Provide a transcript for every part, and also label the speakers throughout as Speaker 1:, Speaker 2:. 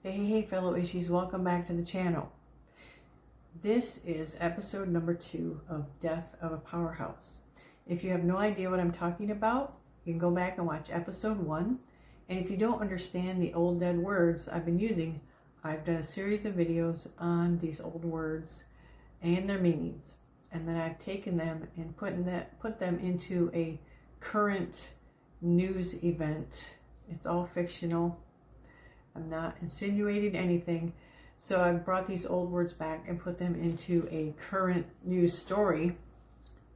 Speaker 1: Hey, fellow ishies, welcome back to the channel. This is episode number 2 of Death of a Powerhouse. If you have no idea what I'm talking about, you can go back and watch episode 1. And if you don't understand the old dead words I've been using, I've done a series of videos on these old words and their meanings. And then I've taken them and put them into a current news event. It's all fictional. I'm not insinuating anything. So I brought these old words back and put them into a current news story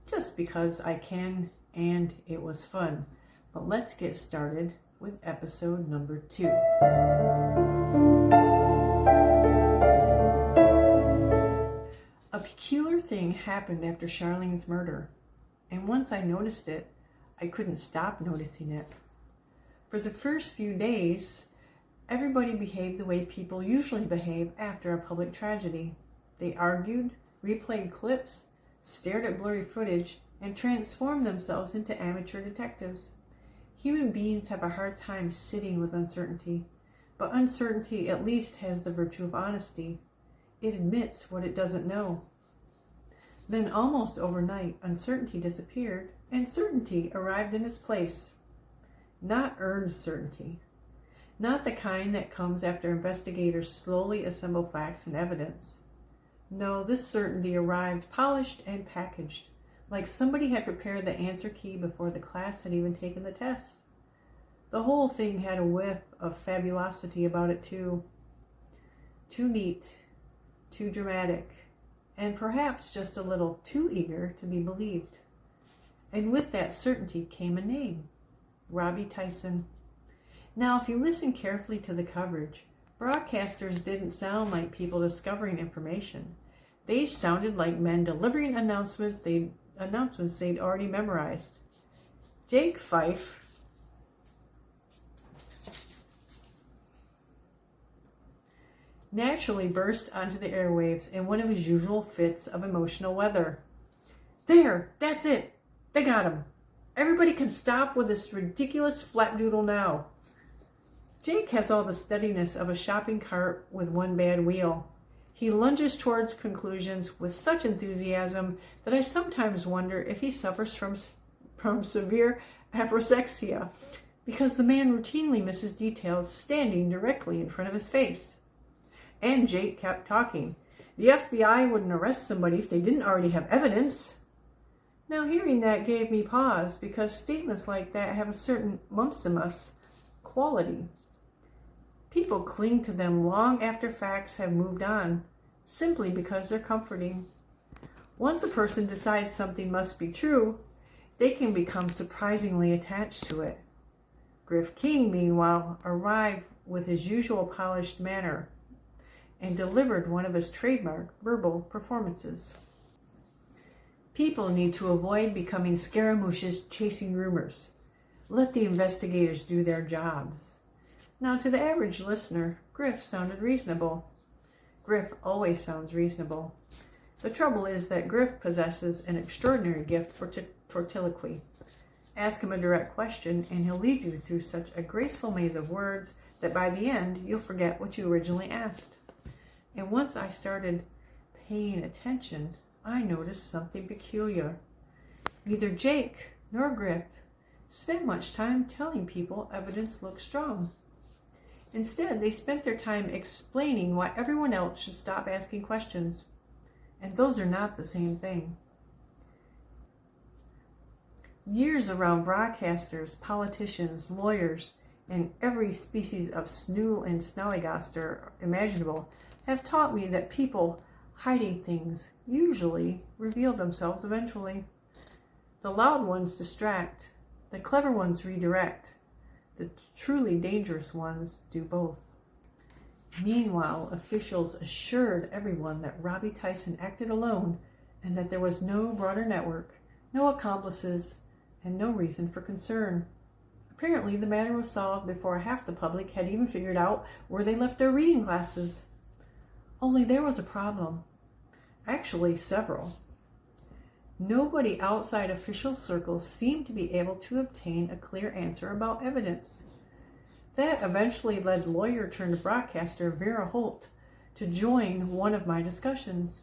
Speaker 1: just because I can and it was fun. But let's get started with episode number 2. A peculiar thing happened after Charlene's murder, and once I noticed it, I couldn't stop noticing it. For the first few days, everybody behaved the way people usually behave after a public tragedy. They argued, replayed clips, stared at blurry footage, and transformed themselves into amateur detectives. Human beings have a hard time sitting with uncertainty, but uncertainty at least has the virtue of honesty. It admits what it doesn't know. Then almost overnight, uncertainty disappeared, and certainty arrived in its place. Not earned certainty. Not the kind that comes after investigators slowly assemble facts and evidence. No, this certainty arrived polished and packaged, like somebody had prepared the answer key before the class had even taken the test. The whole thing had a whiff of fabulosity about it too. Too neat, too dramatic, and perhaps just a little too eager to be believed. And with that certainty came a name, Robby Tyson. Now, if you listen carefully to the coverage, broadcasters didn't sound like people discovering information. They sounded like men delivering announcements they'd already memorized. Jake Fife naturally burst onto the airwaves in one of his usual fits of emotional weather. There, that's it. They got him. Everybody can stop with this ridiculous flapdoodle now. Jake has all the steadiness of a shopping cart with one bad wheel. He lunges towards conclusions with such enthusiasm that I sometimes wonder if he suffers from severe apoplexia, because the man routinely misses details standing directly in front of his face. And Jake kept talking. The FBI wouldn't arrest somebody if they didn't already have evidence. Now, hearing that gave me pause, because statements like that have a certain mumsimus quality. People cling to them long after facts have moved on, simply because they're comforting. Once a person decides something must be true, they can become surprisingly attached to it. Griff King, meanwhile, arrived with his usual polished manner and delivered one of his trademark verbal performances. People need to avoid becoming scaramouches chasing rumors. Let the investigators do their jobs. Now, to the average listener, Griff sounded reasonable. Griff always sounds reasonable. The trouble is that Griff possesses an extraordinary gift for tortiloquy. Ask him a direct question, and he'll lead you through such a graceful maze of words that by the end, you'll forget what you originally asked. And once I started paying attention, I noticed something peculiar. Neither Jake nor Griff spent much time telling people evidence looked strong. Instead, they spent their time explaining why everyone else should stop asking questions. And those are not the same thing. Years around broadcasters, politicians, lawyers, and every species of snool and snollygoster imaginable have taught me that people hiding things usually reveal themselves eventually. The loud ones distract. The clever ones redirect. The truly dangerous ones do both. Meanwhile, officials assured everyone that Robby Tyson acted alone and that there was no broader network, no accomplices, and no reason for concern. Apparently, the matter was solved before half the public had even figured out where they left their reading glasses. Only there was a problem. Actually, several. Nobody outside official circles seemed to be able to obtain a clear answer about evidence. That eventually led lawyer turned broadcaster Vera Holt to join one of my discussions.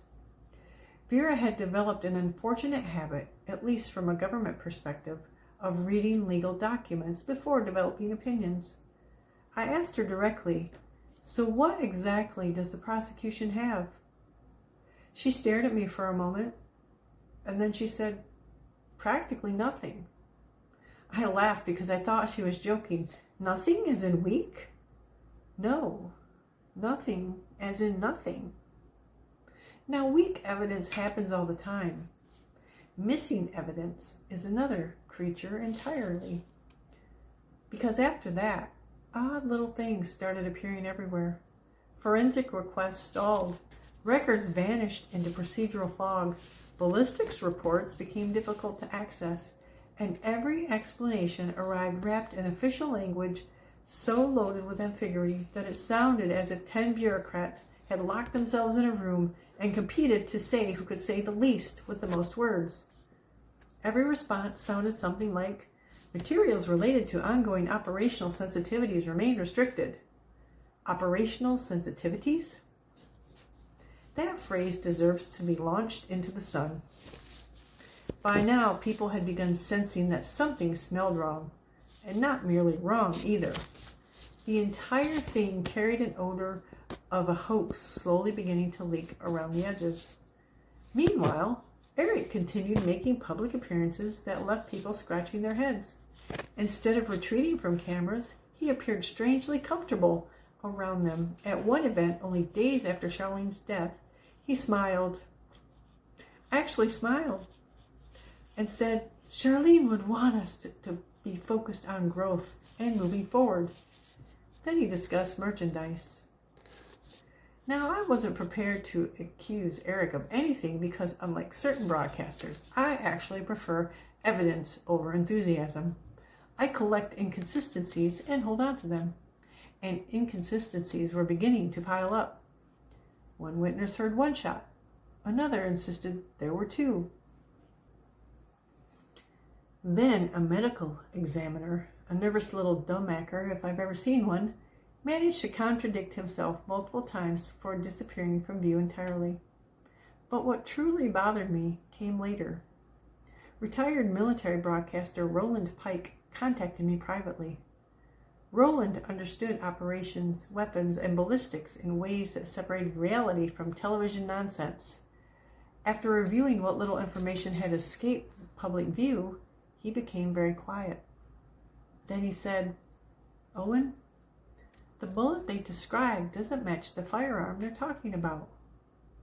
Speaker 1: Vera had developed an unfortunate habit, at least from a government perspective, of reading legal documents before developing opinions. I asked her directly, "So what exactly does the prosecution have?" She stared at me for a moment, and then she said, "Practically nothing." I laughed because I thought she was joking. "Nothing as in weak?" "No, nothing as in nothing." Now, weak evidence happens all the time. Missing evidence is another creature entirely. Because after that, odd little things started appearing everywhere. Forensic requests stalled. Records vanished into procedural fog. Ballistics reports became difficult to access. And every explanation arrived wrapped in official language so loaded with ambiguity that it sounded as if 10 bureaucrats had locked themselves in a room and competed to say who could say the least with the most words. Every response sounded something like, "Materials related to ongoing operational sensitivities remain restricted." Operational sensitivities? That phrase deserves to be launched into the sun. By now, people had begun sensing that something smelled wrong, and not merely wrong either. The entire thing carried an odor of a hoax slowly beginning to leak around the edges. Meanwhile, Eric continued making public appearances that left people scratching their heads. Instead of retreating from cameras, he appeared strangely comfortable around them. At one event, only days after Charlene's death, he smiled. Actually smiled. And said, "Charlene would want us to be focused on growth and moving forward." Then he discussed merchandise. Now, I wasn't prepared to accuse Eric of anything because, unlike certain broadcasters, I actually prefer evidence over enthusiasm. I collect inconsistencies and hold on to them. And inconsistencies were beginning to pile up. One witness heard one shot. Another insisted there were two. Then a medical examiner, a nervous little dumbacker if I've ever seen one, managed to contradict himself multiple times before disappearing from view entirely. But what truly bothered me came later. Retired military broadcaster Roland Pike contacted me privately. Roland understood operations, weapons, and ballistics in ways that separated reality from television nonsense. After reviewing what little information had escaped public view, he became very quiet. Then he said, "Owen, the bullet they described doesn't match the firearm they're talking about."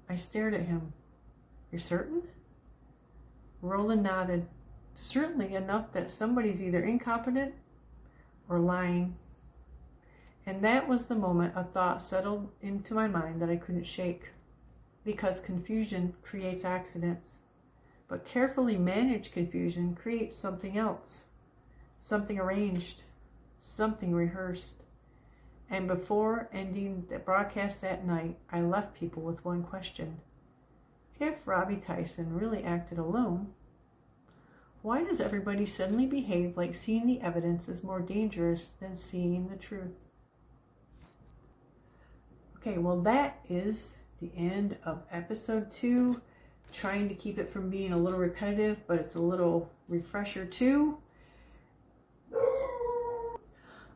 Speaker 1: I stared at him. "You're certain?" Roland nodded. "Certainly enough that somebody's either incompetent or lying." And that was the moment a thought settled into my mind that I couldn't shake. Because confusion creates accidents. But carefully managed confusion creates something else. Something arranged. Something rehearsed. And before ending the broadcast that night, I left people with one question. If Robby Tyson really acted alone, why does everybody suddenly behave like seeing the evidence is more dangerous than seeing the truth? Okay, well, that is the end of episode 2. Trying to keep it from being a little repetitive, but it's a little refresher too.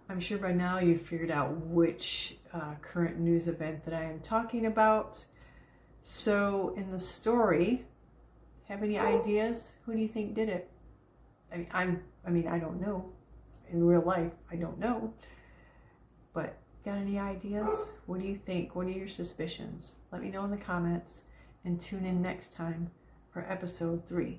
Speaker 1: I'm sure by now you've figured out which current news event that I am talking about. So in the story, have any ideas? Who do you think did it? I don't know. In real life, I don't know. But got any ideas? What do you think? What are your suspicions? Let me know in the comments and tune in next time for episode 3.